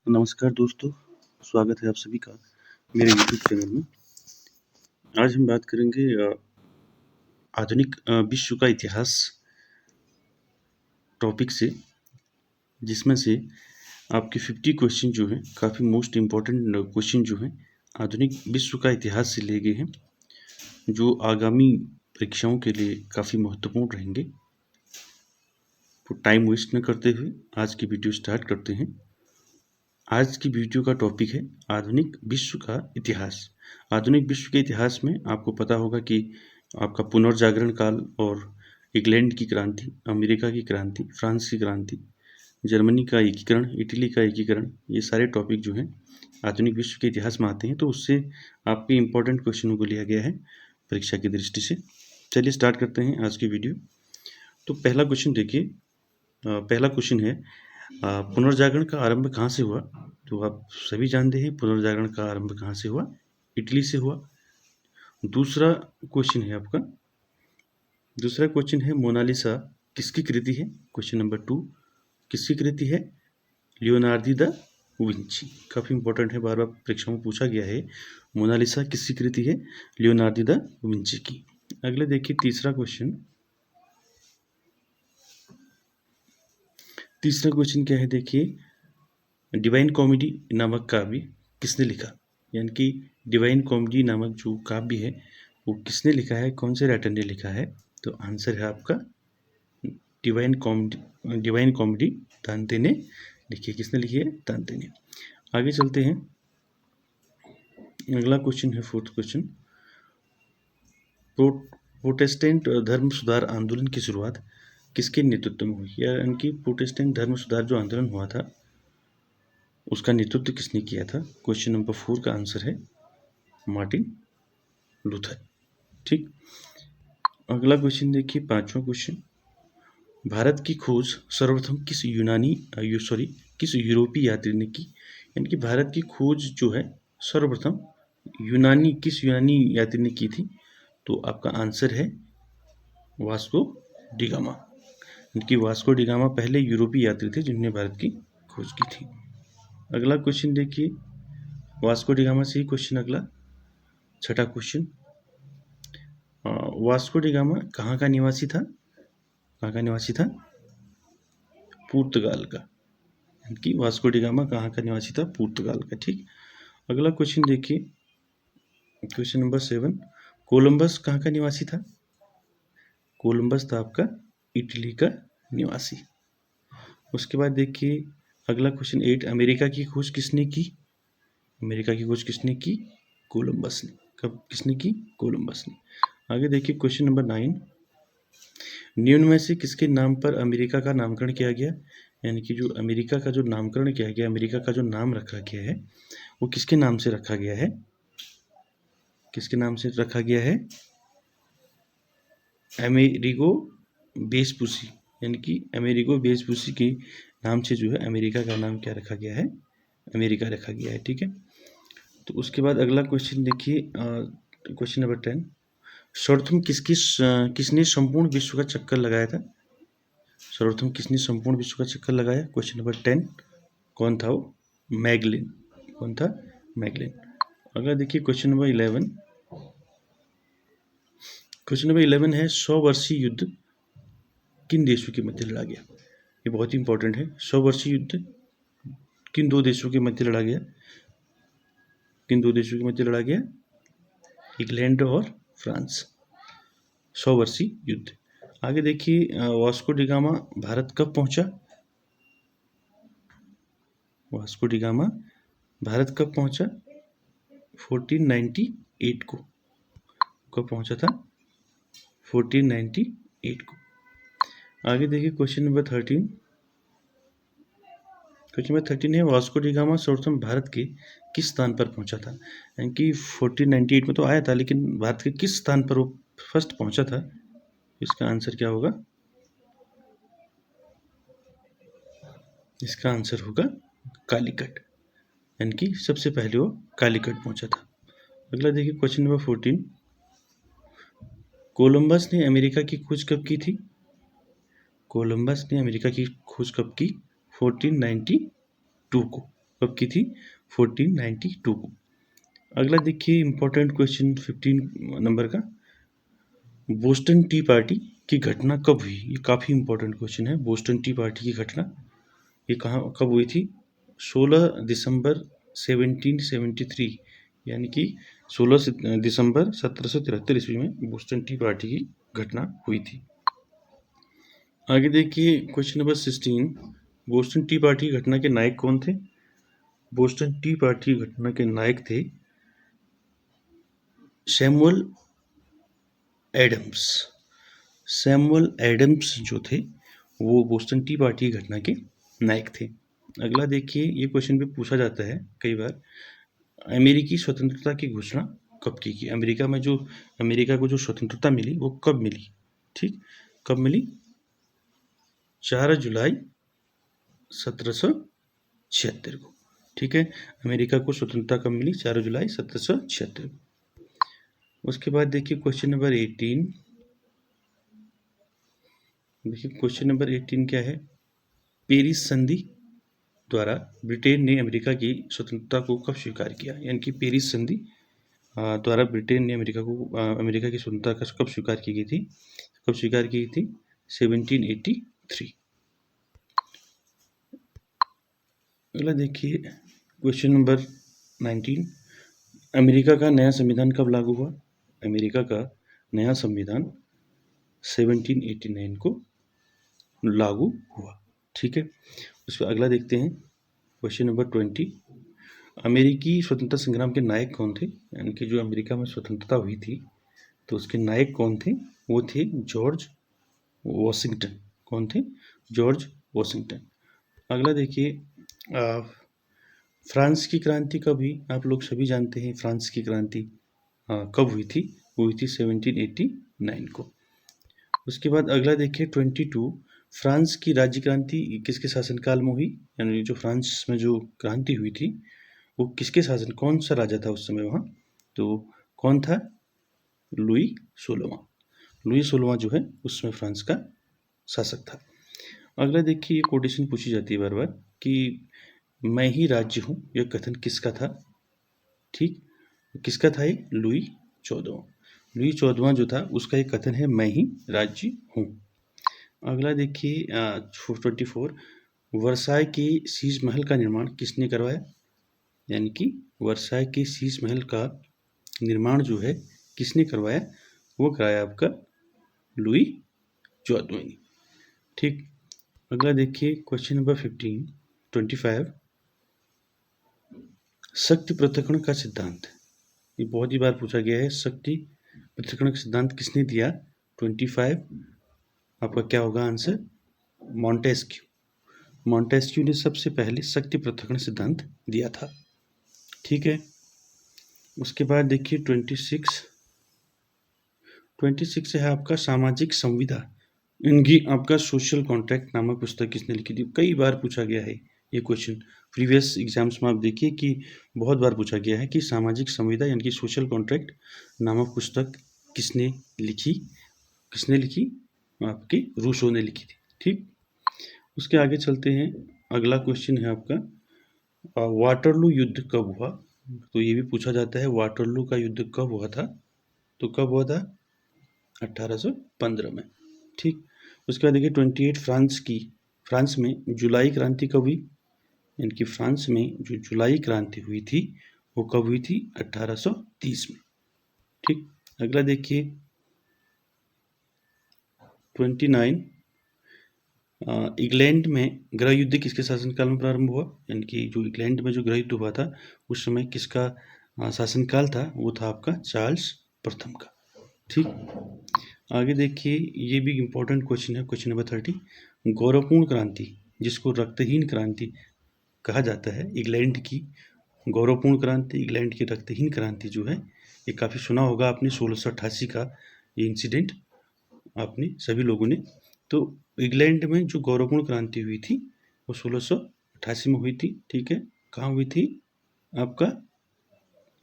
नमस्कार दोस्तों, स्वागत है आप सभी का मेरे यूट्यूब चैनल में। आज हम बात करेंगे आधुनिक विश्व का इतिहास टॉपिक से, जिसमें से आपके 50 क्वेश्चन जो हैं काफ़ी मोस्ट इम्पॉर्टेंट क्वेश्चन जो हैं आधुनिक विश्व का इतिहास से लिए गए हैं, जो आगामी परीक्षाओं के लिए काफ़ी महत्वपूर्ण रहेंगे। तो टाइम वेस्ट न करते हुए आज की वीडियो स्टार्ट करते हैं। आज की वीडियो का टॉपिक है आधुनिक विश्व का इतिहास। आधुनिक विश्व के इतिहास में आपको पता होगा कि आपका पुनर्जागरण काल और इंग्लैंड की क्रांति, अमेरिका की क्रांति, फ्रांस की क्रांति, जर्मनी का एकीकरण, इटली का एकीकरण, ये सारे टॉपिक जो हैं आधुनिक विश्व के इतिहास में आते हैं। तो उससे आपके इम्पोर्टेंट क्वेश्चनों को लिया गया है परीक्षा की दृष्टि से। चलिए स्टार्ट करते हैं आज की वीडियो। तो पहला क्वेश्चन देखिए, पहला क्वेश्चन है पुनर्जागरण का आरंभ कहाँ से हुआ? तो आप सभी जानते हैं पुनर्जागरण का आरंभ कहाँ से हुआ? इटली से हुआ। दूसरा क्वेश्चन है आपका, दूसरा क्वेश्चन है मोनालिसा किसकी कृति है? क्वेश्चन नंबर 2 किसकी कृति है? Leonardo da Vinci. काफ़ी इंपॉर्टेंट है, बार बार परीक्षाओं में पूछा गया है। मोनालिसा किसकी कृति है? लियोनार्दो दा विंची की। अगले देखिए तीसरा क्वेश्चन, तीसरा क्वेश्चन क्या है देखिए, डिवाइन कॉमेडी नामक काव्य किसने लिखा? यानी कि डिवाइन कॉमेडी नामक जो काव्य है वो किसने लिखा है, कौन से राइटर ने लिखा है? तो आंसर है आपका डिवाइन कॉमेडी दांते ने लिखी है। किसने लिखी है? दांते ने। आगे चलते हैं, अगला क्वेश्चन है फोर्थ क्वेश्चन, प्रोटेस्टेंट धर्म सुधार आंदोलन की शुरुआत किसके नेतृत्व में हुई? यानी कि प्रोटेस्टेंट धर्म सुधार जो आंदोलन हुआ था उसका नेतृत्व किसने किया था? क्वेश्चन नंबर 4 का आंसर है मार्टिन लूथर। ठीक, अगला क्वेश्चन देखिए, पांचवा क्वेश्चन, भारत की खोज सर्वप्रथम किस यूरोपीय यात्री ने की? यानी कि भारत की खोज जो है सर्वप्रथम किस यूनानी यात्री ने की थी? तो आपका आंसर है वास्को डी गामा। यानी कि वास्को डी गामा पहले यूरोपीय यात्री थे जिन्होंने भारत की खोज की थी। अगला क्वेश्चन देखिए, वास्को डी गामा से ही क्वेश्चन अगला, छठा क्वेश्चन, वास्को डी गामा कहाँ का निवासी था? कहाँ का निवासी था? पुर्तगाल का। यानी कि वास्को डी गामा कहाँ का निवासी था? पुर्तगाल का। ठीक, अगला क्वेश्चन देखिए, क्वेश्चन नंबर 7, कोलंबस कहाँ का निवासी था? कोलंबस था आपका इटली का निवासी। उसके बाद देखिए अगला क्वेश्चन 8, अमेरिका की खोज किसने की? अमेरिका की खोज किसने की? कोलंबस ने। कब किसने की? कोलंबस ने। आगे देखिए क्वेश्चन नंबर 9, निम्न में से किसके नाम पर अमेरिका का नामकरण किया गया? यानी कि जो अमेरिका का जो नामकरण किया गया, अमेरिका का जो नाम रखा गया है वो किसके नाम से रखा गया है? किसके नाम से रखा गया है? Amerigo Vespucci. यानी कि अमेरिगो वेस्पुसी के नाम से जो है अमेरिका का नाम क्या रखा गया है? अमेरिका रखा गया है। ठीक है, तो उसके बाद अगला क्वेश्चन देखिए, क्वेश्चन नंबर 10, सर्वप्रथम किसने संपूर्ण विश्व का चक्कर लगाया था? सर्वप्रथम किसने संपूर्ण विश्व का चक्कर लगाया? क्वेश्चन नंबर 10, कौन था वो? मैगलिन। कौन था? मैगलिन। अगला देखिए क्वेश्चन नंबर 11, क्वेश्चन नंबर 11 है 100 वर्षीय युद्ध किन देशों के मध्य लड़ा गया? ये बहुत ही इंपॉर्टेंट है। 100 वर्षीय युद्ध किन दो देशों के मध्य लड़ा गया? किन दो देशों के मध्य लड़ा गया? इंग्लैंड और फ्रांस। 100 वर्षीय युद्ध। आगे देखिए, वास्को डी गामा भारत कब पहुंचा? वास्को डी गामा भारत कब पहुंचा? 1498 को। कब पहुंचा था? 1498 को। आगे देखिए क्वेश्चन नंबर 13, क्वेश्चन नंबर 13 है वास्को डी गामा सर्वप्रथम भारत के किस स्थान पर पहुंचा था? यानी कि 1498 में तो आया था, लेकिन भारत के किस स्थान पर वो फर्स्ट पहुंचा था? इसका आंसर क्या होगा? इसका आंसर होगा कालीकट। यानी कि सबसे पहले वो कालीकट पहुंचा था। अगला देखिए क्वेश्चन नंबर 14, कोलंबस ने अमेरिका की खोज कब की थी? कोलंबस ने अमेरिका की खोज कब की? 1492 को। कब की थी? 1492 को। अगला देखिए इंपॉर्टेंट क्वेश्चन 15 नंबर का, बोस्टन टी पार्टी की घटना कब हुई? ये काफ़ी इंपॉर्टेंट क्वेश्चन है। बोस्टन टी पार्टी की घटना ये कहाँ कब हुई थी? 16 दिसंबर 1773, यानी कि 16 दिसंबर 1773 ईस्वी में बोस्टन टी पार्टी की घटना हुई थी। आगे देखिए question number 16, Boston T party की घटना के नायक कौन थे? बोस्टन टी पार्टी की घटना के नायक थे सैमुअल एडम्स। सैमुअल एडम्स जो थे वो बोस्टन टी पार्टी की घटना के नायक थे। अगला देखिए, ये क्वेश्चन भी पूछा जाता है कई बार, अमेरिकी स्वतंत्रता की घोषणा कब की गई? अमेरिका को जो स्वतंत्रता मिली वो कब मिली? ठीक, कब मिली? 4 जुलाई 1776 को। ठीक है, अमेरिका को स्वतंत्रता कब मिली? 4 जुलाई 1776 को। उसके बाद देखिए क्वेश्चन नंबर 18। देखिए क्वेश्चन नंबर 18 क्या है? पेरिस संधि द्वारा ब्रिटेन ने अमेरिका की स्वतंत्रता को कब स्वीकार किया? यानी कि पेरिस संधि द्वारा ब्रिटेन ने अमेरिका की स्वतंत्रता कब स्वीकार की गई थी? कब स्वीकार की गई थी? 1783। अगला देखिए क्वेश्चन नंबर 19, अमेरिका का नया संविधान कब लागू हुआ? अमेरिका का नया संविधान 1789 को लागू हुआ। ठीक है, उसके अगला देखते हैं क्वेश्चन नंबर 20, अमेरिकी स्वतंत्रता संग्राम के नायक कौन थे? यानी कि जो अमेरिका में स्वतंत्रता हुई थी तो उसके नायक कौन थे? वो थे जॉर्ज वॉशिंगटन। कौन थे? George Washington. अगला देखिए फ्रांस की क्रांति कब हुई? आप लोग सभी जानते हैं फ्रांस की क्रांति कब हुई थी? हुई थी 1789 को। उसके बाद अगला देखिए 22, फ्रांस की राज्य क्रांति किसके शासनकाल में हुई? यानी जो फ्रांस में जो क्रांति हुई थी वो किसके शासन, कौन सा राजा था उस समय वहाँ? तो कौन था? लुई 16वां। लुई 16वां जो है उसमें फ्रांस का शासक था। अगला देखिए, ये कोटेशन पूछी जाती है बार बार कि मैं ही राज्य हूँ, यह कथन किसका था? ठीक, किसका था ये? लुई 14वां। लुई 14वां जो था उसका एक कथन है, मैं ही राज्य हूँ। अगला देखिए 24, वर्साय के शीश महल का निर्माण किसने करवाया? यानी कि वर्साय के शीश महल का निर्माण जो है किसने करवाया? वो कराया आपका लुई 14वें ने। ठीक, अगला देखिए क्वेश्चन नंबर 25, शक्ति पृथक्करण का सिद्धांत। ये बहुत ही बार पूछा गया है, शक्ति पृथक्करण का सिद्धांत किसने दिया? 25 आपका क्या होगा आंसर? मॉन्टेस्क्यू। मॉन्टेस्क्यू ने सबसे पहले शक्ति पृथक्करण सिद्धांत दिया था। ठीक है, उसके बाद देखिए 26 है आपका सामाजिक संविदा, इनकी आपका सोशल कॉन्ट्रैक्ट नामक पुस्तक किसने लिखी थी? कई बार पूछा गया है ये क्वेश्चन, प्रीवियस एग्जाम्स में आप देखिए कि बहुत बार पूछा गया है कि सामाजिक संविदा यानी कि सोशल कॉन्ट्रैक्ट नामक पुस्तक किसने लिखी? किसने लिखी? आपके रूसो ने लिखी थी। ठीक, उसके आगे चलते हैं। अगला क्वेश्चन है आपका वाटरलू युद्ध कब हुआ? तो ये भी पूछा जाता है वाटरलू का युद्ध कब हुआ था? तो कब हुआ था? 1815 में। ठीक, उसके बाद देखिए 28, फ्रांस में जुलाई क्रांति कब हुई? यानी कि फ्रांस में जो जुलाई क्रांति हुई थी वो कब हुई थी? 1830 में। ठीक, अगला देखिए 29, इंग्लैंड में गृह युद्ध किसके शासनकाल में प्रारंभ हुआ? यानी कि जो इंग्लैंड में जो गृह युद्ध हुआ था उस समय किसका शासनकाल था? वो था आपका चार्ल्स प्रथम का। ठीक, आगे देखिए, ये भी इम्पोर्टेंट क्वेश्चन है, क्वेश्चन नंबर 30, गौरवपूर्ण क्रांति जिसको रक्तहीन क्रांति कहा जाता है, इंग्लैंड की गौरवपूर्ण क्रांति, इंग्लैंड की रक्तहीन क्रांति जो है, ये काफ़ी सुना होगा आपने, 1688 का ये इंसिडेंट आपने सभी लोगों ने। तो इंग्लैंड में जो गौरवपूर्ण क्रांति हुई थी वो 1688 में हुई थी। ठीक है, कहाँ हुई थी? आपका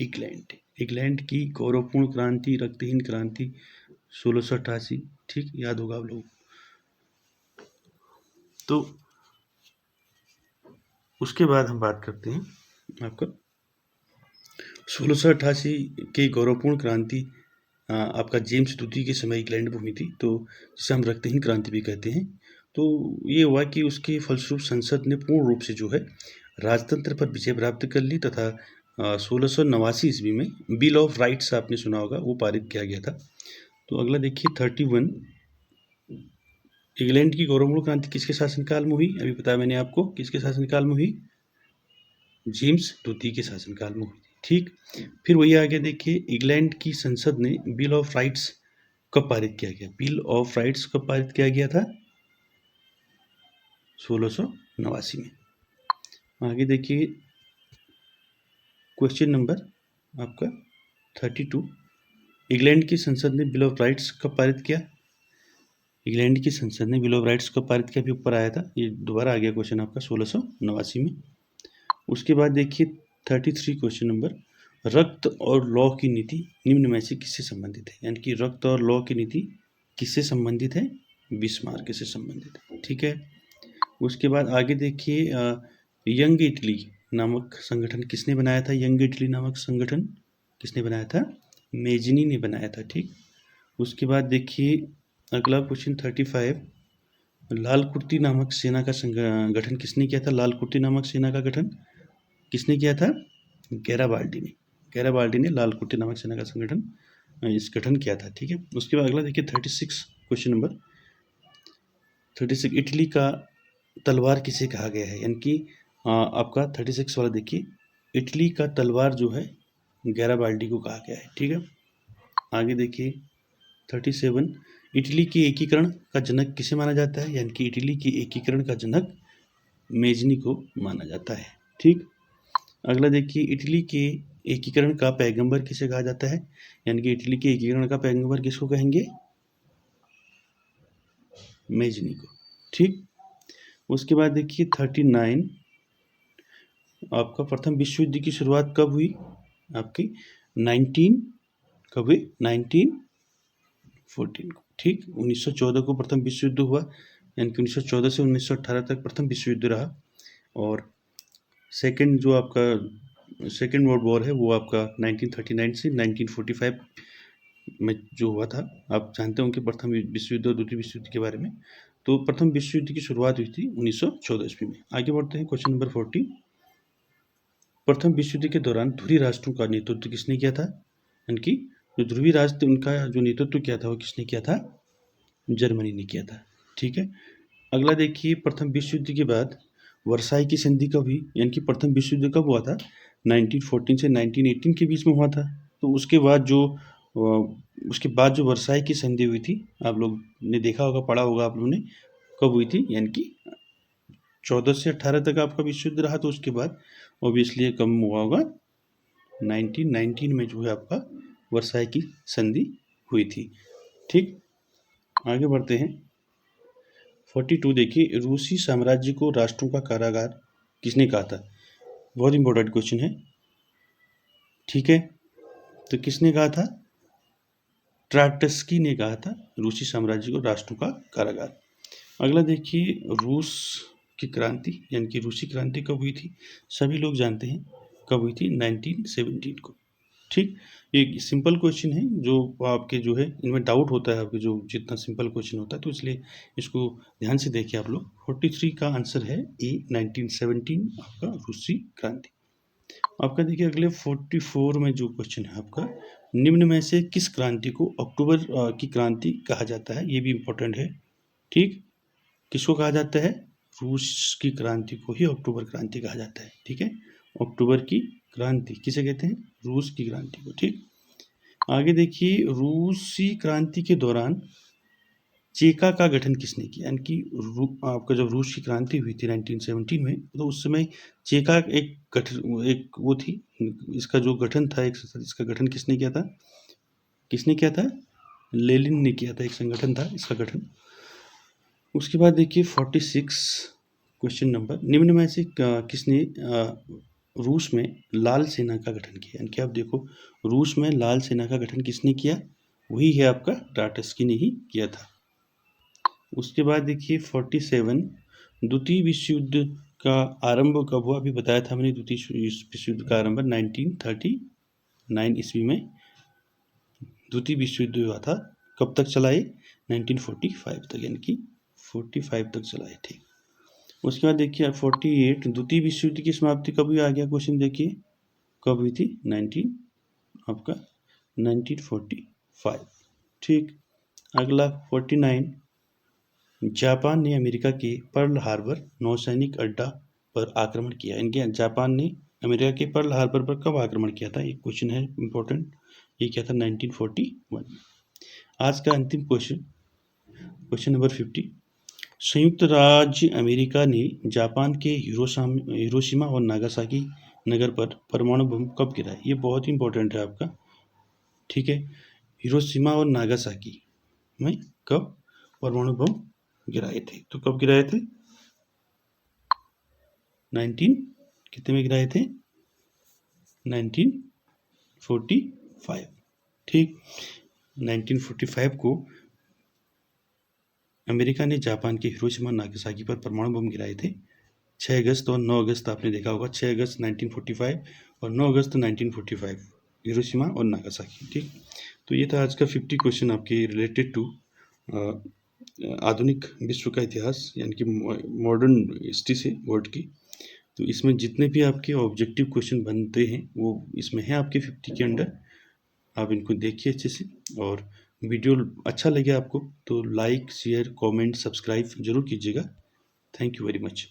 इंग्लैंड की गौरवपूर्ण क्रांति, रक्तहीन क्रांति 1688। ठीक, याद होगा आप लोगों को। तो उसके बाद हम बात करते हैं आपका 1688 की गौरवपूर्ण क्रांति आपका जेम्स द्वितीय के समय इंग्लैंड में हुई थी, तो जिसे हम रक्तहीन क्रांति भी कहते हैं। तो ये हुआ कि उसके फलस्वरूप संसद ने पूर्ण रूप से जो है राजतंत्र पर विजय प्राप्त कर ली तथा 1689 ईस्वी में बिल ऑफ राइट्स आपने सुना होगा, वो पारित किया गया था। तो अगला देखिए 31, इंग्लैंड की गौरवपूर्ण क्रांति किसके शासनकाल में हुई? अभी बताया मैंने आपको, किसके शासनकाल में हुई? जेम्स द्वितीय के शासनकाल में हुई। ठीक, फिर वही आगे देखिए, इंग्लैंड की संसद ने बिल ऑफ राइट्स कब पारित किया गया? बिल ऑफ राइट्स कब पारित किया गया था? 1689 में। आगे देखिए क्वेश्चन नंबर आपका 32, इंग्लैंड की संसद ने बिल ऑफ राइट्स कब पारित किया? इंग्लैंड की संसद ने बिल ऑफ राइट्स कब पारित किया? भी ऊपर आया था, ये दोबारा आ गया क्वेश्चन आपका 1689 में। उसके बाद देखिए 33 क्वेश्चन नंबर, रक्त और लौ की नीति निम्न में से किससे संबंधित है? यानी कि रक्त और लौ की नीति किससे संबंधित है? बिस्मार्क से संबंधित है। ठीक है, उसके बाद आगे देखिए यंग इटली नामक संगठन किसने बनाया था? यंग इटली नामक संगठन किसने बनाया था? मेजनी ने बनाया था। ठीक, उसके बाद देखिए अगला क्वेश्चन 35, लाल कुर्ती नामक सेना का गठन किसने किया था? लाल कुर्ती नामक सेना का गठन किसने किया था? गैराबाल्डी ने। गैराबाल्डी ने लाल कुर्ती नामक सेना का संगठन इस गठन किया था। ठीक है, उसके बाद अगला देखिए 36 क्वेश्चन नंबर 36, इटली का तलवार किसे कहा गया है? यानी कि आपका 36 वाला देखिए, इटली का तलवार जो है गैराबाल्डी को कहा गया है। ठीक है, आगे देखिए 37, इटली के एकीकरण का जनक किसे माना जाता है? यानी कि इटली के एकीकरण का जनक मेजनी को माना जाता है। ठीक, अगला देखिए, इटली के एकीकरण का पैगंबर किसे कहा जाता है? यानी कि इटली के एकीकरण का पैगंबर किसको कहेंगे? मेजनी को। ठीक, उसके बाद देखिए 39, आपका प्रथम विश्व युद्ध की शुरुआत कब हुई? आपकी 19 कब हुई? 1914 को। ठीक, 1914 को प्रथम विश्व युद्ध हुआ, यानी कि 1914 से 1918 तक प्रथम विश्व युद्ध रहा। और सेकेंड जो आपका सेकेंड वर्ल्ड वॉर है वो आपका 1939 से 1945 में जो हुआ था। आप जानते होंगे प्रथम विश्व युद्ध और द्वितीय विश्व युद्ध के बारे में। तो प्रथम विश्व युद्ध की शुरुआत हुई थी 1914 ईस्वी में। आगे बढ़ते हैं क्वेश्चन नंबर 40, प्रथम विश्व युद्ध के दौरान ध्रुवीय राष्ट्रों का नेतृत्व किसने किया था? यानी कि जो ध्रुवीय राष्ट्र उनका जो नेतृत्व किया था वो किसने किया था? जर्मनी ने किया था। ठीक है, अगला देखिए, प्रथम विश्व युद्ध के बाद वर्साई की संधि कब हुई? यानी कि प्रथम विश्व युद्ध कब हुआ था? 1914 से 1918 के बीच में हुआ था। तो उसके बाद जो वर्साई की संधि हुई थी, आप लोग ने देखा होगा, पढ़ा होगा आप लोगों ने, कब हुई थी? यानी कि 14 से 18 तक आपका विश्व युद्ध रहा, तो उसके बाद ऑब्वियसली कम हुआ होगा, 1919 में जो है आपका वर्साई की संधि हुई थी। ठीक, आगे बढ़ते हैं 42, देखिए, रूसी साम्राज्य को राष्ट्रों का कारागार किसने कहा था? बहुत इंपॉर्टेंट क्वेश्चन है। ठीक है, तो किसने कहा था? ट्राटस्की ने कहा था रूसी साम्राज्य को राष्ट्रों का कारागार। अगला देखिए, रूस की क्रांति यानी कि रूसी क्रांति कब हुई थी? सभी लोग जानते हैं कब हुई थी, 1917 को। ठीक, एक सिंपल क्वेश्चन है जो आपके जो है इनमें डाउट होता है, आपके जो जितना सिंपल क्वेश्चन होता है, तो इसलिए इसको ध्यान से देखिए आप लोग। 43 का आंसर है ए, 1917 आपका रूसी क्रांति। आपका देखिए अगले 44 में जो क्वेश्चन है आपका, निम्न में से किस क्रांति को अक्टूबर की क्रांति कहा जाता है? ये भी इम्पोर्टेंट है। ठीक, किसको कहा जाता है? रूस की क्रांति को ही अक्टूबर क्रांति कहा जाता है। ठीक है, अक्टूबर की क्रांति किसे कहते हैं? रूस की क्रांति को। ठीक, आगे देखिए, रूसी क्रांति के दौरान चेका का गठन किसने किया? यानी कि आपका जब रूस की क्रांति हुई थी 1917 में, तो उस समय चेका एक वो थी, इसका जो गठन था, इसका गठन किसने किया था? किसने किया था? लेनिन ने किया था, एक संगठन था इसका गठन। उसके बाद देखिए 46 क्वेश्चन नंबर, निम्न में से किसने रूस में लाल सेना का गठन किया? यानी कि आप देखो, रूस में लाल सेना का गठन किसने किया? वही है आपका ट्राटस्की ने ही किया था। उसके बाद देखिए 47, द्वितीय विश्व युद्ध का आरंभ कब हुआ? अभी बताया था मैंने, द्वितीय विश्व युद्ध का आरंभ 1939 ईस्वी में द्वितीय विश्व युद्ध हुआ था। कब तक चला ये? 1945 तक, यानी कि 45 तक चला है। ठीक, उसके बाद देखिए 48 द्वितीय विश्व युद्ध की समाप्ति कब हुई? आ गया क्वेश्चन, देखिए कब हुई थी? 1945। ठीक, अगला 49 जापान ने अमेरिका के पर्ल हार्बर नौसैनिक अड्डा पर आक्रमण किया। इनके जापान ने अमेरिका के पर्ल हार्बर पर कब आक्रमण किया था? एक क्वेश्चन है इंपॉर्टेंट, ये क्या था? 1941। आज का अंतिम क्वेश्चन, क्वेश्चन नंबर 50, संयुक्त राज्य अमेरिका ने जापान के हिरोशिमा और नागासाकी नगर पर परमाणु बम कब गिराया? ये बहुत ही इंपॉर्टेंट है आपका। ठीक है, हिरोशिमा और नागासाकी में कब परमाणु बम गिराए थे? तो कब गिराए थे? 19 कितने में गिराए थे? 1945। ठीक, 1945 को अमेरिका ने जापान के हिरोशिमा नागासाकी पर परमाणु बम गिराए थे। 6 अगस्त और 9 अगस्त आपने देखा होगा, 6 अगस्त 1945 और 9 अगस्त 1945, हिरोशिमा और नागासाकी। ठीक, तो ये था आज का 50 क्वेश्चन आपके रिलेटेड टू आधुनिक विश्व का इतिहास, यानी कि मॉडर्न हिस्ट्री से वर्ल्ड की। तो इसमें जितने भी आपके ऑब्जेक्टिव क्वेश्चन बनते हैं वो इसमें है आपके 50 के अंडर। आप इनको देखिए अच्छे से, और वीडियो अच्छा लगे आपको तो लाइक, शेयर, कमेंट, सब्सक्राइब जरूर कीजिएगा। Thank you very much.